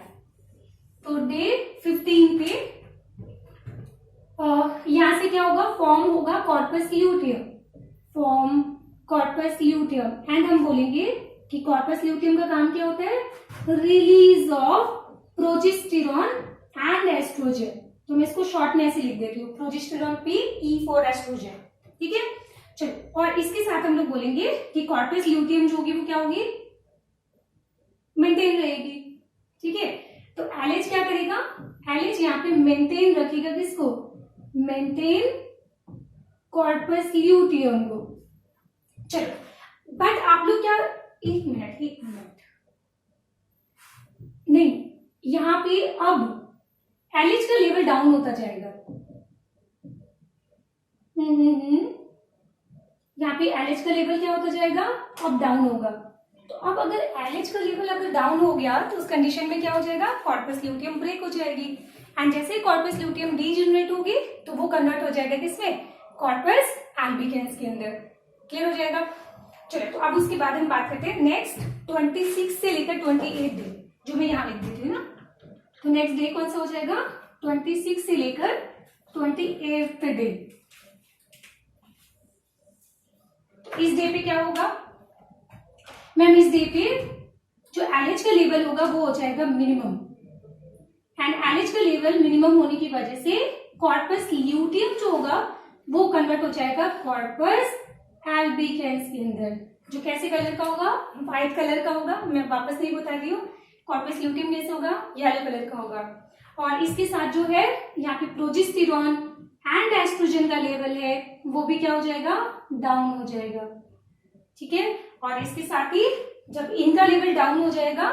तो डे 15 पे यहां से क्या होगा, फॉर्म होगा corpus luteum, form corpus luteum. And हम बोलेंगे कि कॉर्पस ल्यूटियम का काम क्या होता है, release of progesterone and oestrogen. तो मैं इसको शॉर्ट में ऐसे लिख देती हूँ, progesterone P E for oestrogen. ठीक है, चलो और इसके साथ हम लोग बोलेंगे कि कॉर्पस ल्यूटियम जो होगी वो क्या होगी, मेंटेन रहेगी। ठीक है, तो एलएच क्या करेगा, एलएच यहाँ पे मेंटेन रखेगा किसको, मेंटेन कॉर्पस ल्यूटियम को। चलो बट आप लोग क्या, एक मिनट नहीं, यहाँ पे अब एलएच का लेवल डाउन होता जाएगा। यहाँ पे एलएच का लेवल क्या होता जाएगा, अब डाउन होगा। तो अब अगर एलएच का लेवल अगर डाउन हो गया तो उस कंडीशन में क्या हो जाएगा, कॉर्पस ल्यूटियम ब्रेक हो जाएगी एंड जैसे कॉर्पस ल्यूटियम डीजनरेट होगी तो वो कन्वर्ट हो जाएगा किसमें, कॉर्पस एल्बिकेंस के अंदर। क्लियर हो जाएगा। चलो तो अब उसके बाद हम बात करते हैं नेक्स्ट 26 से लेकर 28 डे, जो मैं यहाँ लिख देती हूँ ना। तो नेक्स्ट डे कौन सा हो जाएगा, 26 से लेकर 28 डे। इस डे पे क्या होगा मैम, इस डे पे जो एलएच का लेवल होगा वो हो जाएगा मिनिमम एंड एलएच का लेवल मिनिमम होने की वजह से कॉर्पस ल्यूटियम जो होगा वो कन्वर्ट हो जाएगा कॉर्पस एल्बिकेंस के अंदर, जो कैसे कलर का होगा, व्हाइट कलर का होगा। मैं वापस नहीं बता रही हूँ, कॉर्पस ल्यूटियम कैसे होगा, येलो कलर का होगा। और इसके साथ जो है यहाँ पे प्रोजेस्टेरॉन एंड एस्ट्रोजन का लेवल है वो भी क्या हो जाएगा, डाउन हो जाएगा। ठीक है, और इसके साथ ही जब इनका लेवल डाउन हो जाएगा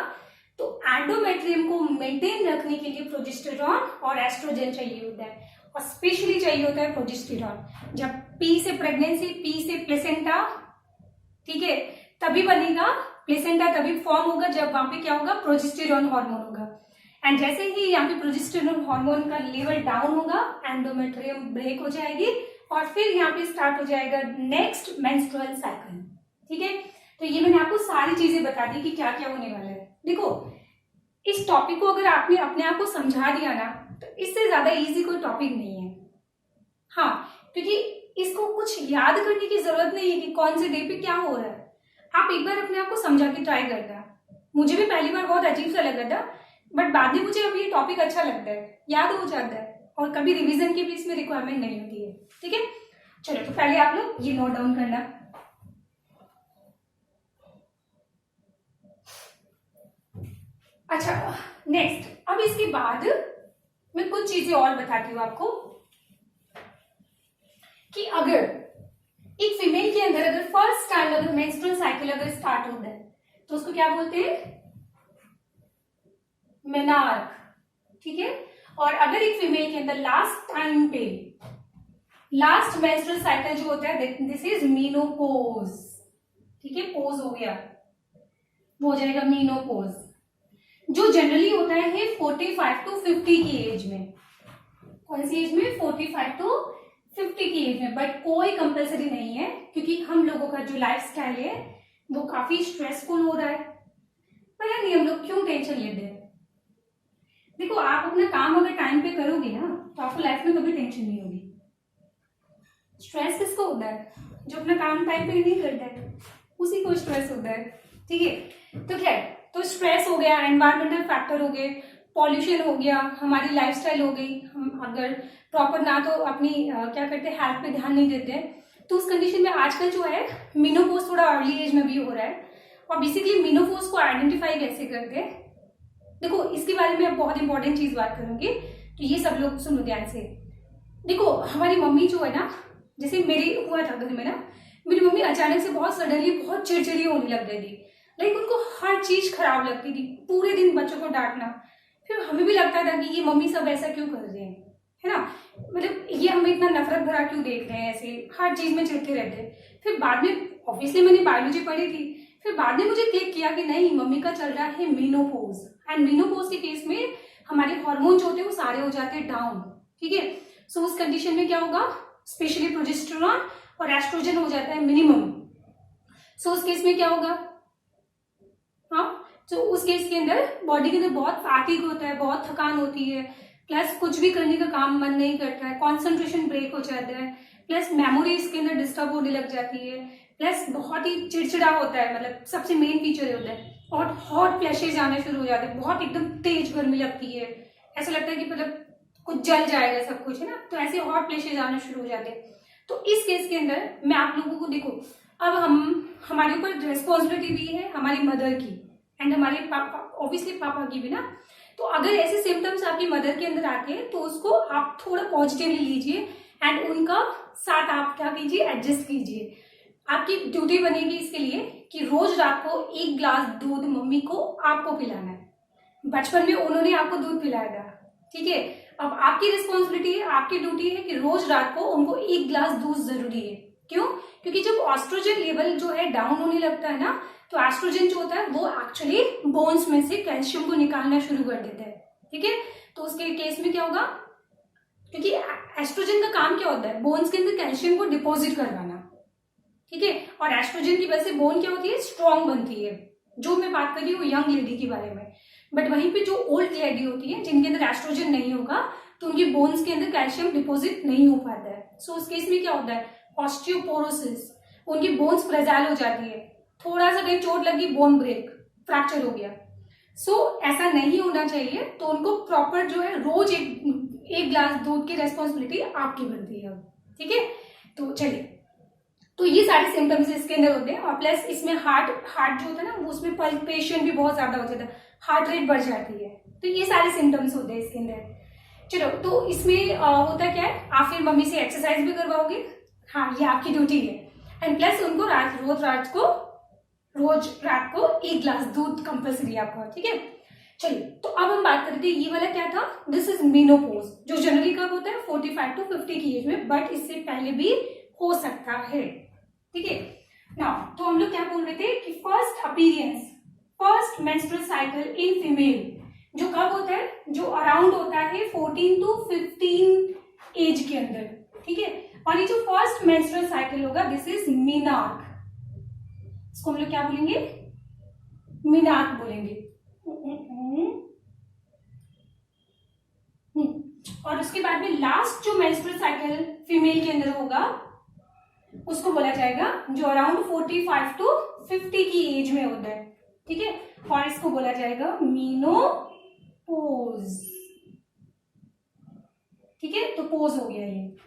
तो एंडोमेट्रियम को मेंटेन रखने के लिए प्रोजेस्टेरॉन और एस्ट्रोजन चाहिए होता है और स्पेशली चाहिए होता है प्रोजेस्टेरॉन। जब पी से प्रेगनेंसी, पी से प्लेसेंटा, ठीक है, तभी बनेगा प्लेसेंटा तभी फॉर्म होगा जब वहां पे क्या होगा, प्रोजेस्टेरॉन हार्मोन होगा। एंड जैसे ही यहाँ पे प्रोजेस्टेरॉन हार्मोन का लेवल डाउन होगा, एंडोमेट्रियम ब्रेक हो जाएगी और फिर यहाँ पे स्टार्ट हो जाएगा नेक्स्ट मेंस्ट्रुअल साइकिल। ठीक है, तो ये मैंने आपको सारी चीजें बता दी कि क्या क्या होने वाला है। देखो, इस टॉपिक को अगर आपने अपने आप को समझा दिया ना, तो इससे ज्यादा इजी कोई टॉपिक नहीं है। हाँ, क्योंकि इसको कुछ याद करने की जरूरत नहीं है कि कौन से डे पे क्या हो रहा है। आप एक बार अपने आप को समझा के ट्राई करना। मुझे भी पहली बार बहुत अजीब सा लगा था, बट बाद में मुझे अभी ये टॉपिक अच्छा लगता है, याद हो जाता है और कभी रिवीजन की भी इसमें रिक्वायरमेंट नहीं होती है। ठीक है, चलो तो पहले आप लोग ये नोट डाउन करना। अच्छा, नेक्स्ट, अब इसके बाद मैं कुछ चीजें और बताती हूँ आपको कि अगर एक फीमेल के अंदर अगर फर्स्ट टाइम अगर मेंस्ट्रुअल साइकिल अगर स्टार्ट होता है तो उसको क्या बोलते हैं, मेनार्क। ठीक है, और अगर एक फीमेल के अंदर लास्ट टाइम पे लास्ट मेंस्ट्रुअल साइकिल जो होता है, दिस इज मीनोपोज। ठीक है, पोज हो गया, वो हो जाएगा मीनोपोज, जो जनरली होता है 45 टू 50 की एज में। कौन सी एज में, 45 टू 50 की एज में। बट कोई कंपलसरी नहीं है, क्योंकि हम लोगों का जो लाइफ स्टाइल है वो काफी स्ट्रेसफुल हो रहा है। पता नहीं हम लोग क्यों टेंशन लेते हैं। देखो, आप अपना काम अगर टाइम पे करोगे ना, तो आपको लाइफ में कभी टेंशन नहीं होगी। स्ट्रेस किसको होता है, जो अपना काम टाइम पे नहीं करता है, उसी को स्ट्रेस होता है। ठीक है, तो खैर, तो स्ट्रेस हो गया, एनवायरमेंटल फैक्टर हो गए, पॉल्यूशन हो गया, हमारी लाइफस्टाइल हो गई, हम अगर प्रॉपर ना तो अपनी क्या करते हैं, हेल्थ पे ध्यान नहीं देते, तो उस कंडीशन में आजकल जो है मीनोपोज थोड़ा अर्ली एज में भी हो रहा है। और बेसिकली मीनोपोज को आइडेंटिफाई कैसे करते हैं, देखो इसके बारे में बहुत इंपॉर्टेंट चीज बात करूंगी, तो ये सब लोग सुनो ध्यान से। देखो, हमारी मम्मी जो है ना, जैसे मेरी हुआ था घर में ना, मेरी मम्मी अचानक से बहुत सडनली बहुत चिड़चिड़ी होने लग गई थी। लाइक उनको हर चीज खराब लगती थी, पूरे दिन बच्चों को डांटना। फिर हमें भी लगता था कि ये मम्मी सब ऐसा क्यों कर रहे हैं, है ना, मतलब ये हमें इतना नफरत भरा क्यों देख रहे हैं, ऐसे हर चीज में चिढ़ते रहते हैं। फिर बाद में ऑब्वियसली मैंने बायोलॉजी पढ़ी थी, फिर बाद में मुझे क्लिक किया कि नहीं, मम्मी का चल रहा है मीनोपोज। एंड मीनोपोज के केस में हमारे हार्मोन जो होते हैं वो सारे हो जाते हैं डाउन। ठीक है, सो उस कंडीशन में क्या होगा, स्पेशली प्रोजेस्टेरॉन और एस्ट्रोजन हो जाता है मिनिमम। सो उस केस में क्या होगा, हाँ, तो उस केस के अंदर बॉडी के अंदर बहुत फैटिग होता है, बहुत थकान होती है, प्लस कुछ भी करने का काम मन नहीं करता है, कॉन्सेंट्रेशन ब्रेक हो जाता है, प्लस मेमोरी इसके अंदर डिस्टर्ब होने लग जाती है, प्लस बहुत ही चिड़चिड़ा होता है, मतलब सबसे मेन फीचर होता है। और हॉट फ्लैशेज आने शुरू हो जाते हैं, बहुत एकदम तेज गर्मी लगती है, ऐसा लगता है कि मतलब कुछ जल जाएगा सब कुछ, है ना, तो ऐसे हॉट फ्लैशेज आने शुरू हो जाते हैं। तो इस केस के अंदर मैं आप लोगों को, देखो अब हमारे ऊपर रिस्पॉन्सिबिलिटी भी है हमारी मदर की एंड हमारे पापा, ऑब्वियसली पापा की भी ना। तो अगर ऐसे सिम्टम्स आपकी मदर के अंदर आते हैं तो उसको आप थोड़ा पॉजिटिवली लीजिए एंड उनका साथ आप क्या कीजिए, एडजस्ट कीजिए। आपकी ड्यूटी बनेगी इसके लिए कि रोज रात को 1 ग्लास दूध मम्मी को आपको पिलाना है। बचपन में उन्होंने आपको दूध पिलाया था, ठीक है, अब आपकी रिस्पॉन्सिबिलिटी है, आपकी ड्यूटी है कि रोज रात को उनको 1 ग्लास दूध जरूरी है। क्यों, क्योंकि जब एस्ट्रोजन लेवल जो है डाउन होने लगता है ना, तो एस्ट्रोजन जो होता है वो एक्चुअली बोन्स में से कैल्शियम को निकालना शुरू कर देता है। ठीक है, तो उसके केस में क्या होगा, क्योंकि एस्ट्रोजन का काम क्या होता है, बोन्स के अंदर कैल्शियम को डिपॉजिट करवाना। ठीक है, और एस्ट्रोजन की वजह से बोन क्या होती है, स्ट्रॉन्ग बनती है। जो मैं बात कर रही हूँ यंग लेडी के बारे में, बट वहीं पे जो ओल्ड लेडी होती है जिनके अंदर एस्ट्रोजन नहीं होगा, तो उनकी बोन्स के अंदर कैल्शियम डिपॉजिट नहीं हो पाता है। सो उस केस में क्या होता है, ऑस्टियोपोरोसिस, उनकी बोन्स फ्रेजाइल हो जाती है, थोड़ा सा कहीं चोट लगी, बोन ब्रेक, फ्रैक्चर हो गया। सो ऐसा नहीं होना चाहिए। तो उनको प्रॉपर जो है रोज एक ग्लास दूध की रेस्पॉन्सिबिलिटी आपकी बनती है। ठीक है, तो चलिए, तो ये सारे सिम्टम्स इसके अंदर होते हैं। और प्लस इसमें हार्ट जो होता है ना, उसमें पल्पेशन भी बहुत ज्यादा हो जाता है, हार्ट रेट बढ़ जाती है। तो ये सारे सिम्टम्स होते हैं इसके अंदर। चलो, तो इसमें होता क्या है, आप फिर मम्मी से एक्सरसाइज भी करवाओगे, हाँ ये आपकी ड्यूटी है। एंड प्लस उनको रोज रात को 1 ग्लास दूध कंपल्सरी आपको। ठीक है, चलिए, तो अब हम बात करते हैं, ये वाला क्या था, दिस इज मीनोपोज, जो जनरली कब होता है, 45 टू 50 की एज में, बट इससे पहले भी हो सकता है। ठीक है, नाउ तो हम लोग क्या बोल रहे थे कि first appearance, first menstrual cycle in female जो कब होता है, जो अराउंड होता है 14 to 15 एज के अंदर, ठीक है। और ये जो फर्स्ट मेंस्ट्रुअल साइकिल होगा दिस इज मीनार्क, इसको हम लोग क्या बोलेंगे, मीनार्क बोलेंगे। और उसके बाद में लास्ट जो मेंस्ट्रुअल साइकिल फीमेल के अंदर होगा उसको बोला जाएगा जो अराउंड 45 to 50 की एज में होता है, ठीक है। और इसको बोला जाएगा मीनोपोज, ठीक है। तो पोज हो गया ये,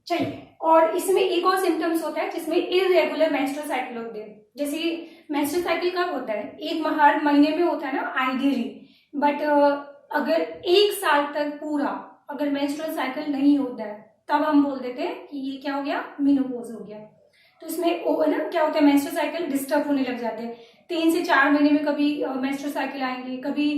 चलिए। और इसमें एक और सिम्टम्स होता है जिसमें इरेगुलर मेंस्ट्रुअल साइकिल होते हैं। जैसे मेंस्ट्रुअल साइकिल कब होता है, एक हर महीने में होता है ना आइडियली, बट अगर एक साल तक पूरा अगर मेंस्ट्रुअल साइकिल नहीं होता है तब हम बोल देते हैं कि ये क्या हो गया, मेनोपॉज हो गया। तो इसमें वो ना क्या होता है, मेंस्ट्रुअल साइकिल डिस्टर्ब होने लग जाते हैं। 3 से 4 महीने में कभी मेंस्ट्रुअल साइकिल आएंगे, कभी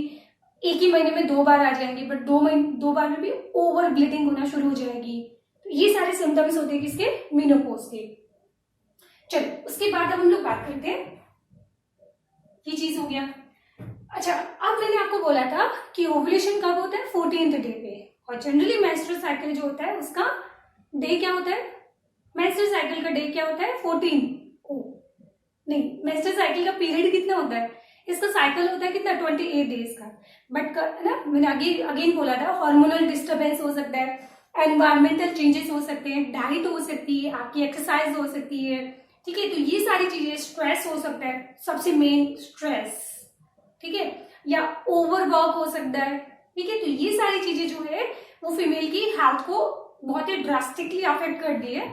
एक ही महीने में 2 बार आ जाएंगे, बट 2 बार में भी ओवर ब्लीडिंग होना शुरू हो जाएगी। तो ये सारे सिम्टम्स होते हैं किसके, मेनोपॉज के। चलो उसके बाद अब हम लोग बात करते हैं, ये चीज हो गया। अच्छा, अब मैंने आपको बोला था कि ओव्यूलेशन कब होता है, 14th डे पे। और जनरली मेंस्ट्रुअल साइकिल जो होता है उसका डे क्या होता है, मेंस्ट्रुअल साइकिल का डे क्या होता है 14, नहीं मेंस्ट्रुअल साइकिल का पीरियड कितना होता है, इसका साइकिल होता है कितना 28 डेज का। बट ना मैंने अगेन बोला था हार्मोनल डिस्टर्बेंस हो सकता है, एनवायरमेंटल चेंजेस हो सकते हैं, डाइट हो सकती है, आपकी एक्सरसाइज हो सकती है, ठीक है। तो ये सारी चीजें, स्ट्रेस हो सकता है, सबसे मेन स्ट्रेस, ठीक है, या ओवरवर्क हो सकता है, ठीक है। तो ये सारी चीजें जो है वो फीमेल की हेल्थ को बहुत ही ड्रास्टिकली अफेक्ट कर दी है,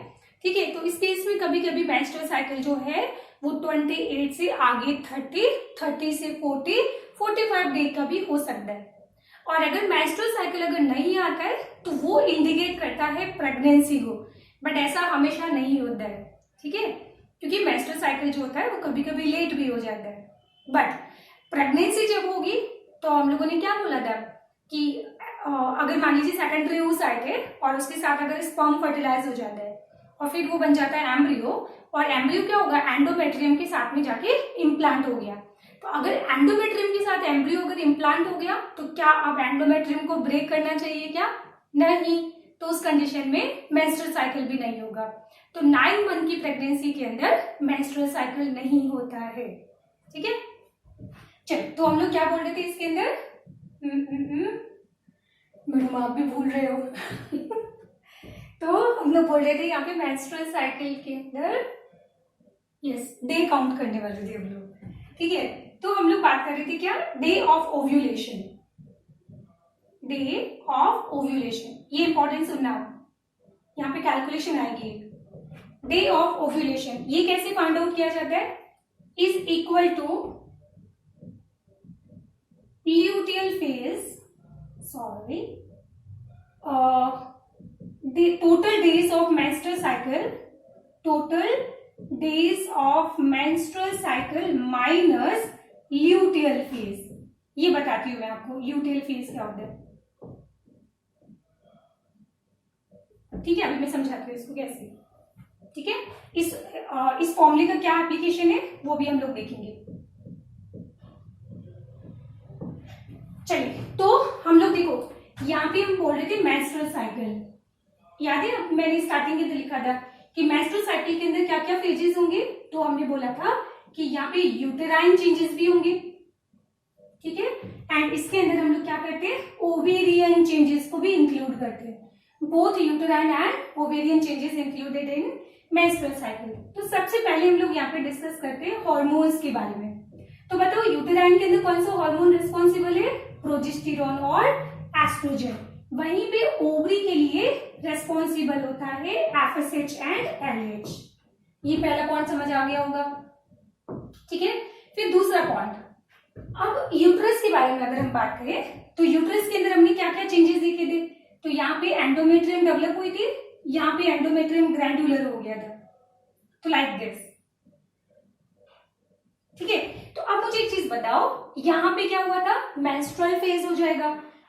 ठीक है। तो इस केस में कभी कभी मेंस्ट्रुअल साइकिल जो है वो 28 से आगे 30 से 45 डे का भी हो सकता है। और अगर मेंस्ट्रुअल साइकिल अगर नहीं आता है तो वो इंडिकेट करता है प्रेगनेंसी को, बट ऐसा हमेशा नहीं होता है, ठीक है, क्योंकि मेंस्ट्रुअल साइकिल जो होता है वो कभी कभी लेट भी हो जाता है। बट प्रेगनेंसी जब होगी तो हम लोगों ने क्या बोला था कि अगर मान लीजिए सेकेंडरी oocyte आए थे और उसके साथ अगर स्पर्म फर्टिलाइज हो जाता है और फिर वो बन जाता है एम्ब्रियो, और एम्ब्रियो क्या होगा, एंडोमेट्रियम के साथ में जाके इम्प्लांट हो गया। तो अगर एंडोमेट्रियम के साथ एम्ब्रियो अगर इम्प्लांट हो गया तो क्या अब एंडोमेट्रियम को ब्रेक करना चाहिए क्या, नहीं। तो उस कंडीशन में मेंस्ट्रुअल साइकिल भी नहीं होगा। तो 9 मंथ की प्रेगनेंसी के अंदर मेंस्ट्रुअल साइकिल नहीं होता है, ठीक है। चलो तो हम लोग क्या बोल रहे थे इसके अंदर, मैडम आप भी भूल रहे हो तो हम लोग बोल रहे थे यहाँ पे मेंस्ट्रुअल साइकिल के अंदर यस डे काउंट करने वाले थे हम लोग, ठीक है। तो हम लोग बात कर रहे थे क्या, day of ovulation, day of ovulation, ये इंपॉर्टेंट सुनना, यहाँ पे कैलकुलेशन आएगी। डे ऑफ ओव्यूलेशन ये कैसे फाइंड आउट किया जाता है, is equal to luteal phase, the total days of menstrual cycle, total days of menstrual cycle minus luteal phase। ये बताती हूँ मैं आपको luteal phase क्या होता है, ठीक है। अभी मैं समझाती हूँ इसको कैसे, ठीक है। इस फॉर्मूले का क्या एप्लीकेशन है वो भी हम लोग देखेंगे। चलिए तो हम लोग देखो यहाँ पे हम बोल रहे थे मेंस्ट्रुअल साइकिल, याद है मैंने स्टार्टिंग के अंदर लिखा था कि मेंस्ट्रुअल साइकिल के अंदर क्या क्या फेजेस होंगे। तो हमने बोला था कि यहाँ पे यूटेराइन चेंजेस भी होंगे, ठीक है। एंड इसके अंदर हम लोग क्या करते हैं, ओवेरियन चेंजेस को भी इंक्लूड करते हैं, both uterine and ovarian changes included in menstrual cycle. तो सबसे पहले हम लोग यहाँ पे डिस्कस करते हैं हॉर्मोन्स के बारे में। तो बताओ यूटेराइन के अंदर कौन सा हार्मोन रिस्पॉन्सिबल है, प्रोजेस्टेरॉन और एस्ट्रोजन। वहीं पे ओवरी के लिए रेस्पॉन्सिबल होता है एफएसएच एंड एलएच। ये पहला पॉइंट समझ आ गया होगा, ठीक है। फिर दूसरा पॉइंट, अब यूट्रस के बारे में अगर हम बात करें तो यूट्रस के अंदर हमने क्या क्या चेंजेस देखे थे। तो यहाँ पे एंडोमेट्रियम डेवलप हुई थी, यहाँ पे एंडोमेट्रियम ग्रैंडुलर हो गया था, तो लाइक दिस, ठीक है। तो अब मुझे एक चीज बताओ, यहाँ पे क्या हुआ था, मेंस्ट्रुअल फेज हो जाएगा,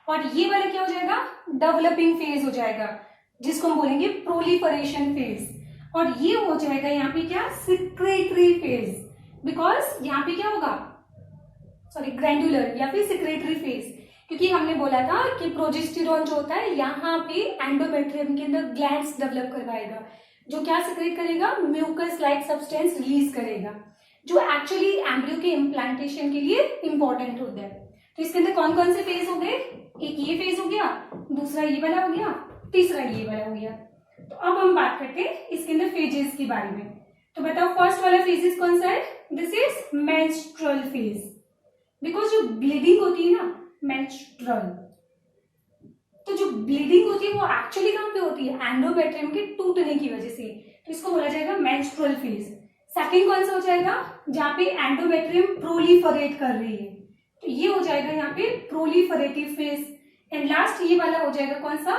और ये वाला क्या हो जाएगा, डेवलपिंग फेज हो जाएगा, जिसको हम बोलेंगे प्रोलिफरेशन फेज। और ये हो जाएगा यहाँ पे क्या, सिक्रेटरी फेज, बिकॉज यहाँ पे क्या होगा, सॉरी ग्लैंडुलर या फिर सिक्रेटरी फेज, क्योंकि हमने बोला था कि प्रोजेस्टेरॉन जो होता है यहाँ पे एंडोमेट्रियम के अंदर ग्लैंड्स डेवलप करवाएगा, जो क्या सिक्रेट करेगा, म्यूकस लाइक सब्सटेंस रिलीज करेगा, जो एक्चुअली एम्ब्रियो के इम्प्लांटेशन के लिए इंपॉर्टेंट होता है। तो इसके अंदर कौन कौन से फेज हो गए, एक ये फेज हो गया, दूसरा ये वाला हो गया, तीसरा ये वाला हो गया। तो अब हम बात करते हैं इसके अंदर फेजेस के बारे में। तो बताओ फर्स्ट वाला फेजेस कौन सा है, this is menstrual phase, because जो ब्लीडिंग होती है ना मेंस्ट्रुअल, तो जो ब्लीडिंग होती है वो एक्चुअली कहां पे होती है, एंडोमेट्रियम के टूटने की वजह से, तो इसको बोला जाएगा मेंस्ट्रुअल फेज। सेकंड कौन सा हो जाएगा, जहां पे एंडोमेट्रियम प्रोलिफरेट कर रही है, तो ये हो जाएगा यहाँ पे प्रोलिफरेटिव फेज। एंड लास्ट ये वाला हो जाएगा कौन सा,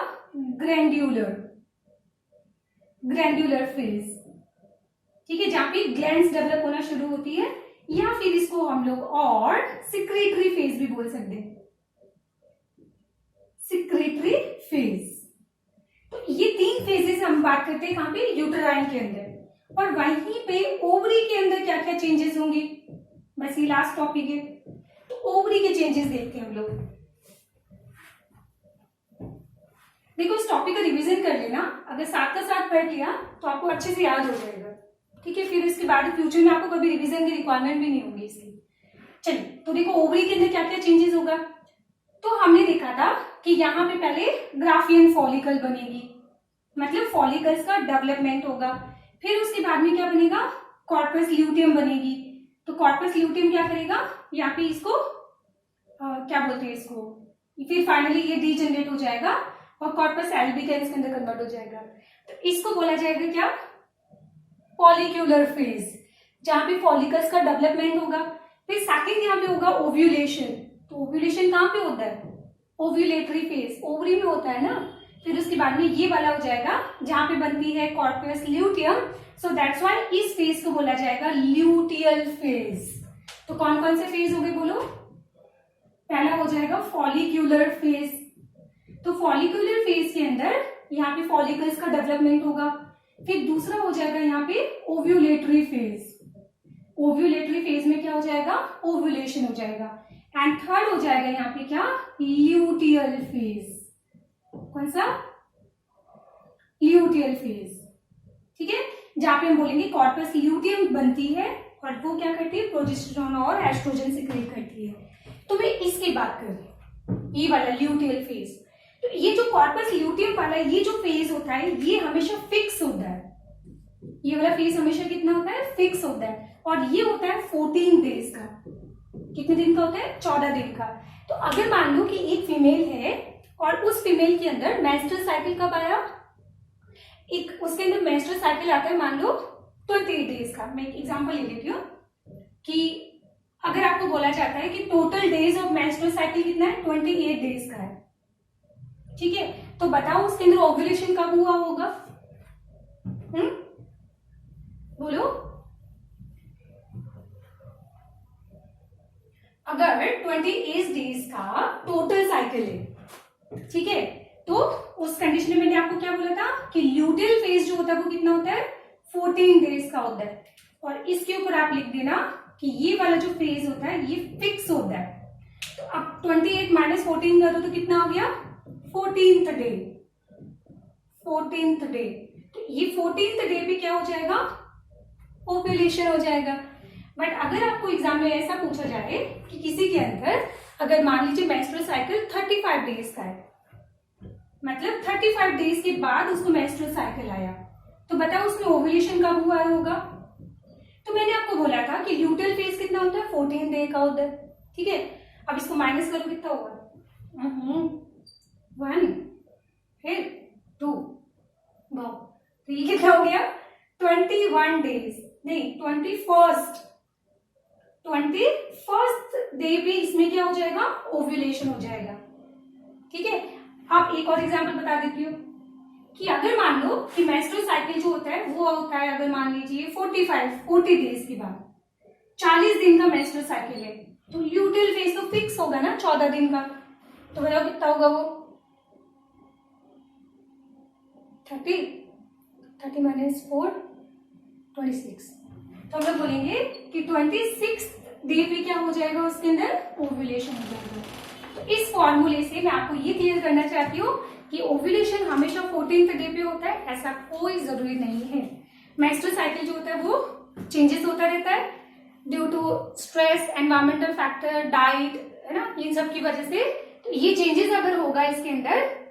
ग्रैंड्यूलर फेज, ठीक है, जहां पे ग्लैंड्स डेवलप होना शुरू होती है, या फिर इसको हम लोग और सिक्रेटरी फेज भी बोल सकते हैं, सिक्रेटरी फेज। तो ये तीन फेजेस हम बात करते हैं कहां पे, यूटेराइन के अंदर। और वहीं पे ओवरी के अंदर क्या क्या चेंजेस होंगे, बस ये लास्ट टॉपिक है, तो ओवरी के चेंजेस देखते हैं हम लोग। देखो इस टॉपिक का रिवीजन कर लेना, अगर साथ का साथ पढ़ लिया तो आपको अच्छे से याद हो जाएगा, ठीक है, फिर इसके बाद फ्यूचर में आपको कभी रिवीजन की रिक्वायरमेंट भी नहीं होगी इसकी। चलिए तो देखो ओवरी के अंदर क्या क्या चेंजेस होगा। तो हमने देखा था कि यहाँ पे पहले ग्राफियन फॉलिकल बनेगी, मतलब फॉलिकल्स का डेवलपमेंट होगा। फिर उसके बाद में क्या बनेगा, कॉर्पस ल्यूटियम बनेगी। तो कॉर्पस ल्यूटियम क्या करेगा, यहाँ पे इसको क्या बोलते हैं इसको, फिर फाइनली ये डीजनरेट हो जाएगा और कॉर्पस एल्बिकन्स के अंदर कन्वर्ट हो जाएगा। तो इसको बोला जाएगा क्या, फॉलिक्यूलर फेज, जहां पे फॉलिकल्स का डेवलपमेंट होगा। फिर सेकंड यहाँ पे होगा ओव्यूलेशन। तो ओव्यूलेशन कहाँ पे होता है, ओव्यूलेटरी फेज, ओवरी में होता है ना। फिर उसके बाद में ये वाला हो जाएगा जहां पे बनती है corpus luteum, so that's why इस फेज को बोला जाएगा ल्यूटियल फेज। तो कौन कौन से फेज हो गए बोलो, पहला हो जाएगा फॉलिक्यूलर फेज। तो फॉलिक्यूलर फेज के अंदर यहाँ पे फॉलिकल्स का डेवलपमेंट होगा। फिर दूसरा हो जाएगा यहाँ पे ओव्यूलेटरी फेज। ओव्यूलेटरी फेज में क्या हो जाएगा, ओव्यूलेशन हो जाएगा। एंड थर्ड हो जाएगा यहाँ पे क्या, ल्यूटियल फेज। कौन सा, ल्यूटियल फेज, ठीक है, जहां पे हम बोलेंगे कॉर्पस ल्यूटियम बनती है और वो क्या करती है, प्रोजेस्टेरॉन और एस्ट्रोजन सिक्रेट करती है। तो मैं इसकी बात कर रही हूँ, ये वाला ल्यूटियल फेज। तो ये जो कॉर्पस ल्यूटियम वाला ये जो फेज होता है ये हमेशा फिक्स होता है, ये वाला फेज हमेशा कितना होता है, फिक्स होता है। और ये होता है 14 डेज का। कितने दिन का होता है, 14 दिन का। तो अगर मान लो कि एक फीमेल है और उस फीमेल के अंदर मेंस्ट्रुअल साइकिल कब आया, एक उसके अंदर मेंस्ट्रुअल साइकिल आता है मान लो 28 डेज का। मैं एक एग्जांपल ले लेती हूँ कि अगर आपको बोला जाता है कि total days of menstrual cycle कितना है, 28 डेज का है, ठीक है, तो बताओ उसके अंदर ओव्यूलेशन कब हुआ होगा, बोलो। अगर 28 डेज का टोटल साइकिल है, ठीक है, तो उस कंडीशन में मैंने आपको क्या बोला था कि ल्यूटियल फेज जो होता है वो कितना होता है, 14 डेज का होता है। और इसके ऊपर आप लिख देना कि ये वाला जो फेज होता है ये फिक्स होता है। तो अब 28 माइनस 14 करो तो कितना हो गया, 14th डे, 14th डे। तो ये 14th डे पे क्या हो जाएगा, ओव्यूलेशन हो जाएगा। बट अगर आपको एग्जाम में ऐसा पूछा जाए कि किसी के अंदर अगर मान लीजिए मेंस्ट्रुअल साइकिल 35 डेज का है, मतलब 35 डेज के बाद उसको मेंस्ट्रुअल साइकिल आया, तो बताओ उसमें ओव्यूलेशन कब हुआ होगा। तो मैंने आपको बोला था कि ल्यूटियल फेज कितना होता है, 14 डे का होता है, ठीक है। अब इसको माइनस करो कितना होगा, 1 फिर 2, तो ये कितना हो गया, 21 डेज नहीं 21st डे पे इसमें क्या हो जाएगा, ओव्यूलेशन हो जाएगा, ठीक है। अब एक और एग्जांपल बता देती हूँ कि अगर मान लो कि मेंस्ट्रुअल साइकिल जो होता है वो होता है अगर मान लीजिए 40 डेज के बाद, 40 दिन का मेंस्ट्रुअल साइकिल है, तो ल्यूटियल फेज तो फिक्स होगा ना 14 दिन का। तो बताओ कितना होगा वो, 30 30 माइनस 4 26। तो हम लोग बोलेंगे कि 26 डे पे क्या हो जाएगा, उसके अंदर ओव्यूलेशन हो जाएगा। तो इस फॉर्मूले से मैं आपको ये क्लियर करना चाहती हूँ कि ओव्यूलेशन हमेशा 14th डे पे होता है, ऐसा कोई जरूरी नहीं है। मेंस्ट्रुअल साइकिल जो होता है वो चेंजेस होता रहता है due to stress, environmental factor, diet, है ना, इन सब की वजह से। तो ये चेंजेस अगर होगा इसके अंदर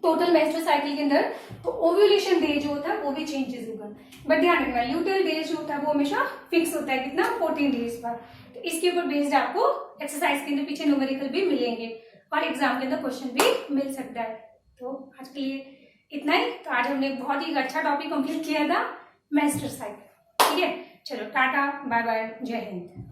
टोटल मेंस्ट्रुअल साइकिल के अंदर, तो ओव्यूलेशन डे जो होता है वो भी चेंजेस होगा। बट ध्यान रखना, ल्यूटेल डे जो होता है वो हमेशा फिक्स होता है, कितना, 14 डेज पर। तो इसके ऊपर बेस्ड आपको एक्सरसाइज के अंदर पीछे न्यूमेरिकल भी मिलेंगे और एग्जाम के अंदर क्वेश्चन भी मिल सकता है। तो आज के लिए इतना ही। तो आज हमने बहुत ही अच्छा टॉपिक कंप्लीट किया था, मेंस्ट्रुअल साइकिल। ठीक है, चलो टाटा, बाय बाय, जय हिंद।